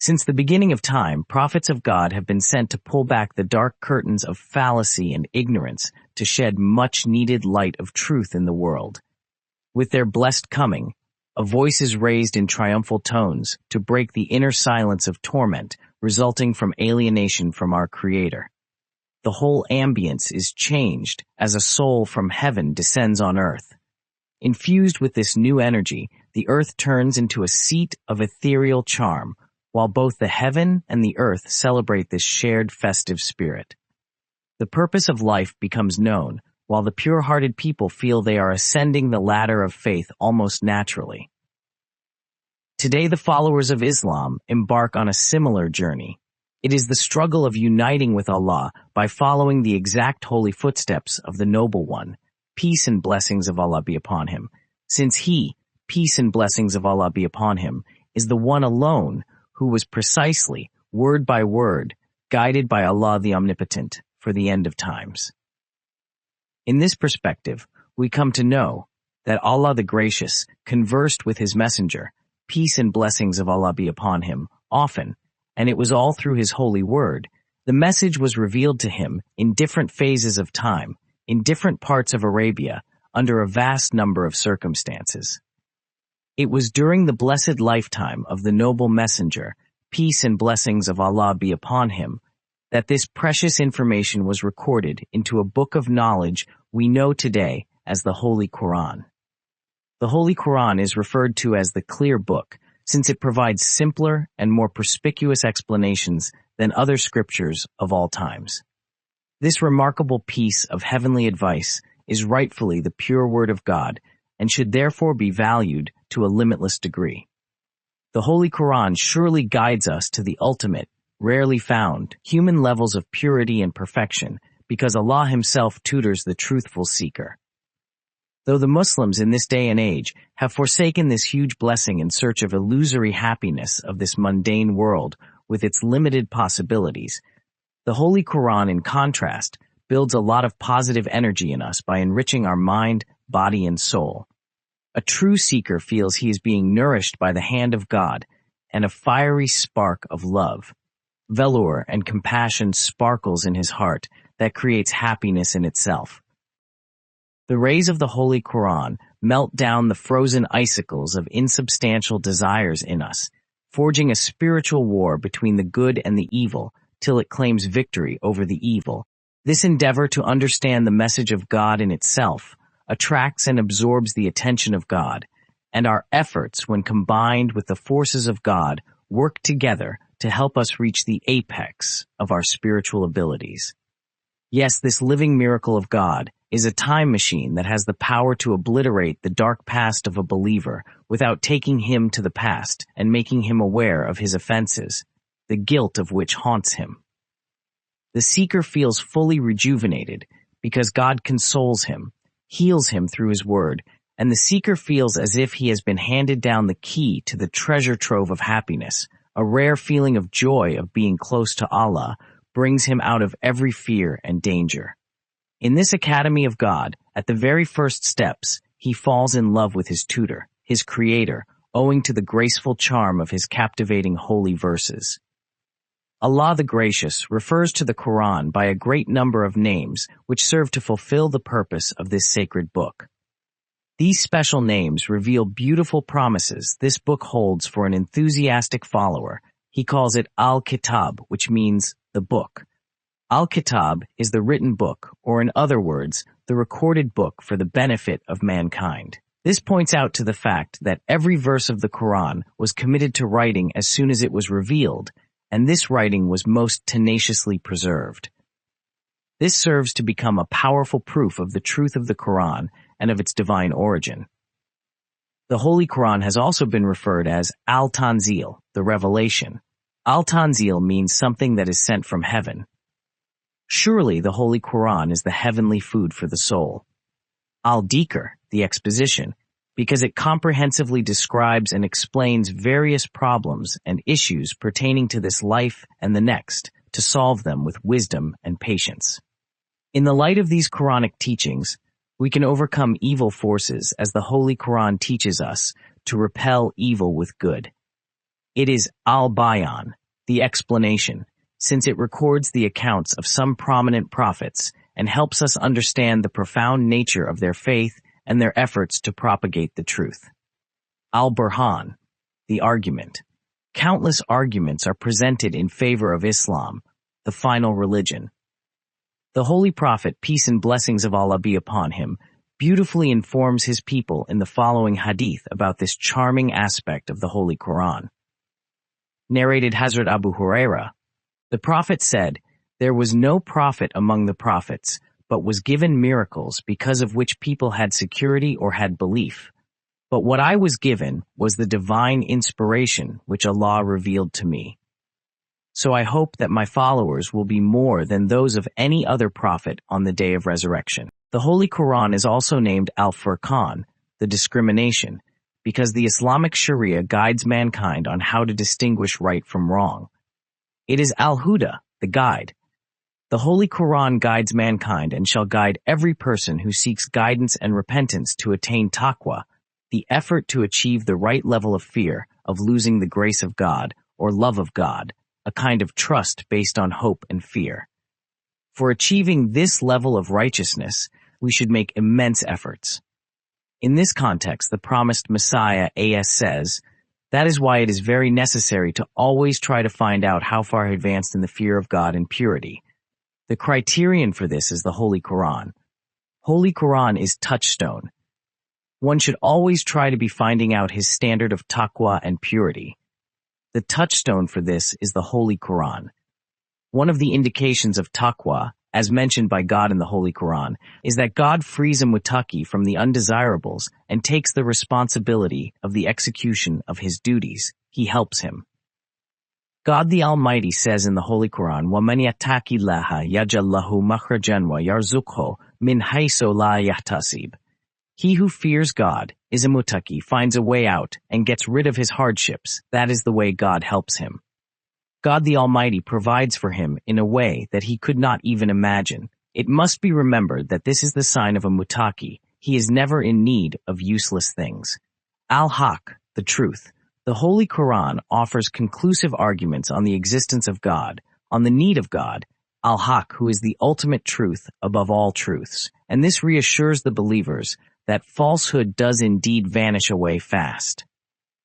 Since the beginning of time, prophets of God have been sent to pull back the dark curtains of fallacy and ignorance to shed much-needed light of truth in the world. With their blessed coming, a voice is raised in triumphal tones to break the inner silence of torment resulting from alienation from our Creator. The whole ambience is changed as a soul from heaven descends on earth. Infused with this new energy, the earth turns into a seat of ethereal charm, while both the heaven and the earth celebrate this shared festive spirit. The purpose of life becomes known, while the pure-hearted people feel they are ascending the ladder of faith almost naturally. Today, the followers of Islam embark on a similar journey. It is the struggle of uniting with Allah by following the exact holy footsteps of the Noble One, peace and blessings of Allah be upon him, since he, peace and blessings of Allah be upon him, is the one alone who was precisely, word by word, guided by Allah the Omnipotent for the end of times. In this perspective, we come to know that Allah the Gracious conversed with his messenger, peace and blessings of Allah be upon him, often, and it was all through his holy word. The message was revealed to him in different phases of time, in different parts of Arabia, under a vast number of circumstances. It was during the blessed lifetime of the noble messenger, peace and blessings of Allah be upon him, that this precious information was recorded into a book of knowledge we know today as the Holy Quran. The Holy Quran is referred to as the clear book, since it provides simpler and more perspicuous explanations than other scriptures of all times. This remarkable piece of heavenly advice is rightfully the pure word of God and should therefore be valued to a limitless degree. The Holy Quran surely guides us to the ultimate, rarely found, human levels of purity and perfection because Allah himself tutors the truthful seeker. Though the Muslims in this day and age have forsaken this huge blessing in search of illusory happiness of this mundane world with its limited possibilities, the Holy Quran, in contrast, builds a lot of positive energy in us by enriching our mind, body, and soul. A true seeker feels he is being nourished by the hand of God, and a fiery spark of love, velour, and compassion sparkles in his heart that creates happiness in itself. The rays of the Holy Quran melt down the frozen icicles of insubstantial desires in us, forging a spiritual war between the good and the evil till it claims victory over the evil. This endeavor to understand the message of God in itself attracts and absorbs the attention of God, and our efforts, when combined with the forces of God, work together to help us reach the apex of our spiritual abilities. Yes, this living miracle of God is a time machine that has the power to obliterate the dark past of a believer without taking him to the past and making him aware of his offenses, the guilt of which haunts him. The seeker feels fully rejuvenated because God consoles him, heals him through his word, and the seeker feels as if he has been handed down the key to the treasure trove of happiness. A rare feeling of joy of being close to Allah brings him out of every fear and danger. In this academy of God, at the very first steps, he falls in love with his tutor, his creator, owing to the graceful charm of his captivating holy verses. Allah the Gracious refers to the Quran by a great number of names which serve to fulfill the purpose of this sacred book. These special names reveal beautiful promises this book holds for an enthusiastic follower. He calls it Al-Kitab, which means the book. Al-Kitab is the written book, or in other words, the recorded book for the benefit of mankind. This points out to the fact that every verse of the Quran was committed to writing as soon as it was revealed, and this writing was most tenaciously preserved. This serves to become a powerful proof of the truth of the Quran and of its divine origin. The Holy Quran has also been referred as Al-Tanzil, the revelation. Al-Tanzil means something that is sent from heaven. Surely the Holy Quran is the heavenly food for the soul. Al-Dhikr, the exposition, because it comprehensively describes and explains various problems and issues pertaining to this life and the next, to solve them with wisdom and patience. In the light of these Quranic teachings, we can overcome evil forces as the Holy Quran teaches us to repel evil with good. It is al-Bayan, the explanation, since it records the accounts of some prominent prophets and helps us understand the profound nature of their faith and their efforts to propagate the truth. Al-Burhan, the argument. Countless arguments are presented in favor of Islam, the final religion. The Holy Prophet, peace and blessings of Allah be upon him, beautifully informs his people in the following hadith about this charming aspect of the Holy Quran. Narrated Hazrat Abu Huraira, the Prophet said, "There was no prophet among the prophets, but was given miracles because of which people had security or had belief. But what I was given was the divine inspiration which Allah revealed to me. So I hope that my followers will be more than those of any other prophet on the day of resurrection." The Holy Quran is also named Al-Furqan, the discrimination, because the Islamic Sharia guides mankind on how to distinguish right from wrong. It is Al-Huda, the guide. The Holy Quran guides mankind and shall guide every person who seeks guidance and repentance to attain taqwa, the effort to achieve the right level of fear of losing the grace of God or love of God, a kind of trust based on hope and fear. For achieving this level of righteousness, we should make immense efforts. In this context, the promised Messiah AS says, "That is why it is very necessary to always try to find out how far advanced in the fear of God and purity. The criterion for this is the Holy Quran. Holy Quran is touchstone. One should always try to be finding out his standard of taqwa and purity. The touchstone for this is the Holy Quran. One of the indications of taqwa, as mentioned by God in the Holy Quran, is that God frees a muttaqi from the undesirables and takes the responsibility of the execution of his duties. He helps him. God the Almighty says in the Holy Quran, وَمَنْ يَتَّقِ اللَّهَ يَجْعَلْ لَهُ مَخْرَجًا وَيَرْزُقْهُ مِنْ حَيْثُ لَا يَحْتَسِبُ. He who fears God, is a muttaqi, finds a way out and gets rid of his hardships. That is the way God helps him. God the Almighty provides for him in a way that he could not even imagine. It must be remembered that this is the sign of a muttaqi. He is never in need of useless things. Al-Haq, the truth. The Holy Quran offers conclusive arguments on the existence of God, on the need of God, Al-Haq, who is the ultimate truth above all truths, and this reassures the believers that falsehood does indeed vanish away fast.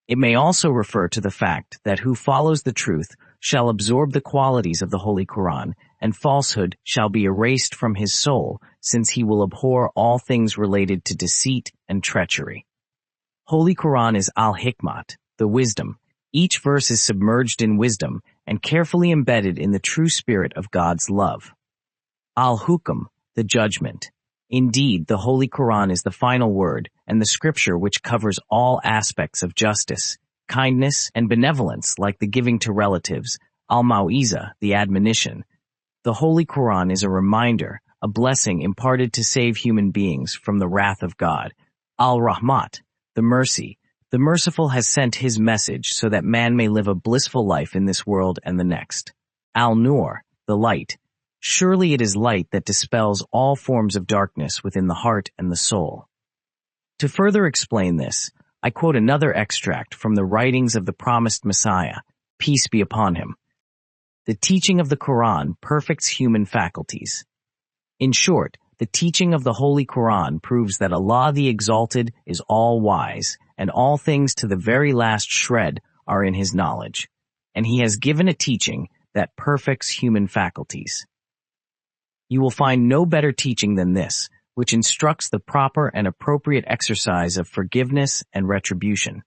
It may also refer to the fact that who follows the truth shall absorb the qualities of the Holy Quran, and falsehood shall be erased from his soul, since he will abhor all things related to deceit and treachery. Holy Quran is Al-Hikmat, the wisdom. Each verse is submerged in wisdom and carefully embedded in the true spirit of God's love. Al-Hukm, the judgment. Indeed, the Holy Quran is the final word and the scripture which covers all aspects of justice, kindness, and benevolence, like the giving to relatives, Al-Mau'iza, the admonition. The Holy Quran is a reminder, a blessing imparted to save human beings from the wrath of God. Al-Rahmat, the mercy. The merciful has sent his message so that man may live a blissful life in this world and the next. Al-Nur, the light. Surely it is light that dispels all forms of darkness within the heart and the soul. To further explain this, I quote another extract from the writings of the promised Messiah, peace be upon him. The teaching of the Quran perfects human faculties. In short, the teaching of the Holy Quran proves that Allah the Exalted is all-wise, and all things to the very last shred are in his knowledge, and he has given a teaching that perfects human faculties. You will find no better teaching than this, which instructs the proper and appropriate exercise of forgiveness and retribution.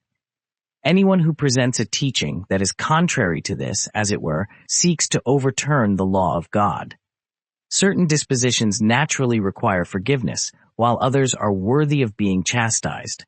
Anyone who presents a teaching that is contrary to this, as it were, seeks to overturn the law of God. Certain dispositions naturally require forgiveness, while others are worthy of being chastised.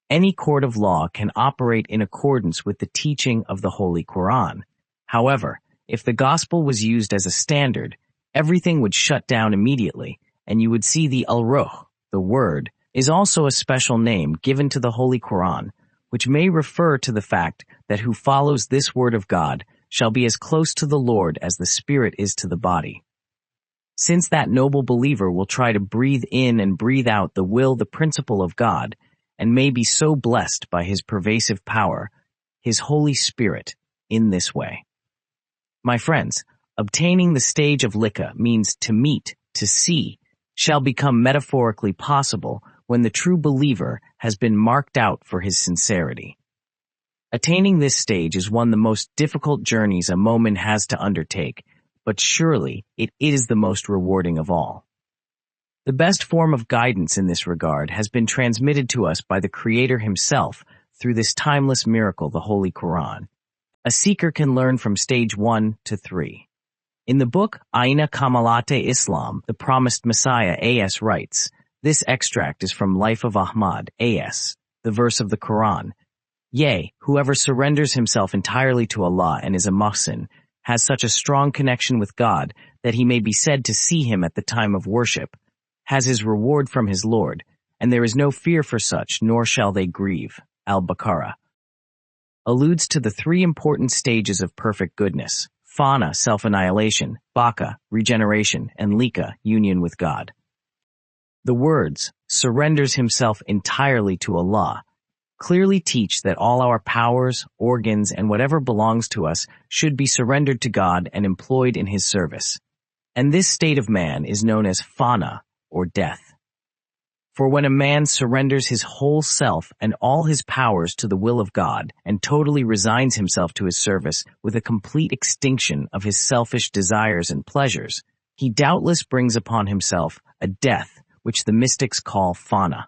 Any court of law can operate in accordance with the teaching of the Holy Quran. However, if the gospel was used as a standard, everything would shut down immediately, and you would see the Al-Ruh, the word, is also a special name given to the Holy Quran, which may refer to the fact that who follows this word of God shall be as close to the Lord as the spirit is to the body. Since that noble believer will try to breathe in and breathe out the principle of God, and may be so blessed by his pervasive power, his Holy Spirit, in this way. My friends, obtaining the stage of Liqa means to meet, to see, shall become metaphorically possible when the true believer has been marked out for his sincerity. Attaining this stage is one of the most difficult journeys a mu'min has to undertake, but surely it is the most rewarding of all. The best form of guidance in this regard has been transmitted to us by the Creator himself through this timeless miracle, the Holy Quran. A seeker can learn from stage 1 to 3. In the book Aina Kamalate Islam, the Promised Messiah A.S. writes, this extract is from Life of Ahmad A.S., the verse of the Quran. Yea, whoever surrenders himself entirely to Allah and is a muhsin, has such a strong connection with God that he may be said to see him at the time of worship, has his reward from his Lord, and there is no fear for such, nor shall they grieve. Al-Baqarah alludes to the three important stages of perfect goodness: Fana, self-annihilation; Baqa, regeneration; and Liqa, union with God. The words, surrenders himself entirely to Allah, clearly teach that all our powers, organs, and whatever belongs to us should be surrendered to God and employed in his service. And this state of man is known as Fana, or death. For when a man surrenders his whole self and all his powers to the will of God and totally resigns himself to his service with a complete extinction of his selfish desires and pleasures, he doubtless brings upon himself a death which the mystics call Fana.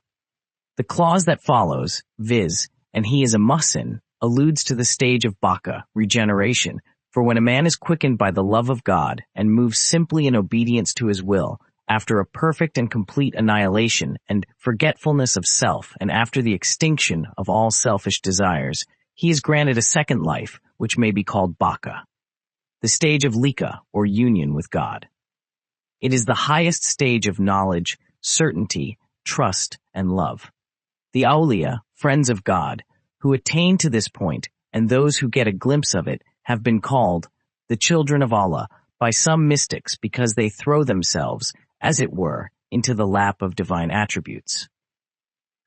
The clause that follows, viz., and he is a muhsin, alludes to the stage of Baqa, regeneration, for when a man is quickened by the love of God and moves simply in obedience to his will, after a perfect and complete annihilation and forgetfulness of self, and after the extinction of all selfish desires, he is granted a second life, which may be called Baqa, the stage of Liqa, or union with God. It is the highest stage of knowledge, certainty, trust, and love. The awliya, friends of God, who attain to this point, and those who get a glimpse of it, have been called the children of Allah by some mystics because they throw themselves, as it were, into the lap of divine attributes.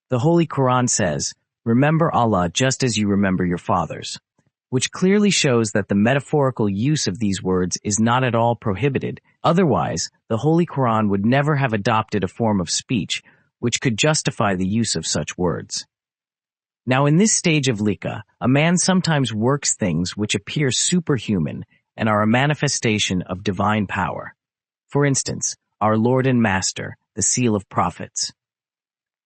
The Holy Quran says, remember Allah just as you remember your fathers, which clearly shows that the metaphorical use of these words is not at all prohibited. Otherwise, the Holy Quran would never have adopted a form of speech which could justify the use of such words. Now in this stage of Liqa, a man sometimes works things which appear superhuman and are a manifestation of divine power. For instance, our Lord and Master, the seal of prophets.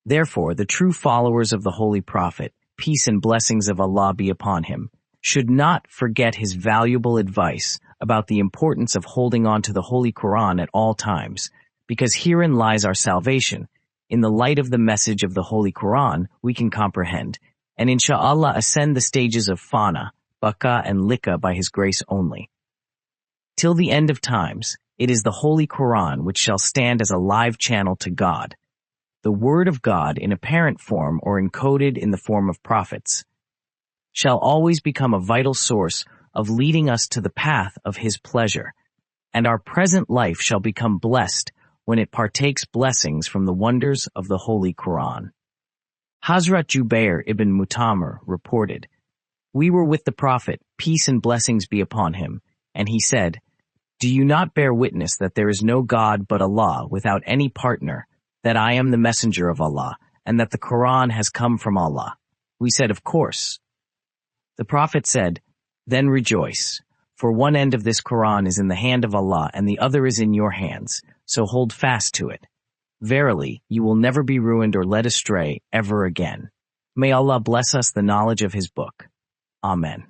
Therefore, the true followers of the Holy Prophet, peace and blessings of Allah be upon him, should not forget his valuable advice about the importance of holding on to the Holy Quran at all times, because herein lies our salvation. In the light of the message of the Holy Quran, we can comprehend, and insha'Allah ascend the stages of Fana, Baqa, and Liqa by his grace only. Till the end of times, it is the Holy Quran which shall stand as a live channel to God, the Word of God in apparent form or encoded in the form of prophets, shall always become a vital source of leading us to the path of his pleasure, and our present life shall become blessed when it partakes blessings from the wonders of the Holy Quran. Hazrat Jubair ibn Mutamir reported, we were with the Prophet, peace and blessings be upon him, and he said, do you not bear witness that there is no God but Allah without any partner, that I am the messenger of Allah, and that the Quran has come from Allah? We said, of course. The Prophet said, then rejoice, for one end of this Quran is in the hand of Allah and the other is in your hands, so hold fast to it. Verily, you will never be ruined or led astray ever again. May Allah bless us the knowledge of his book. Amen.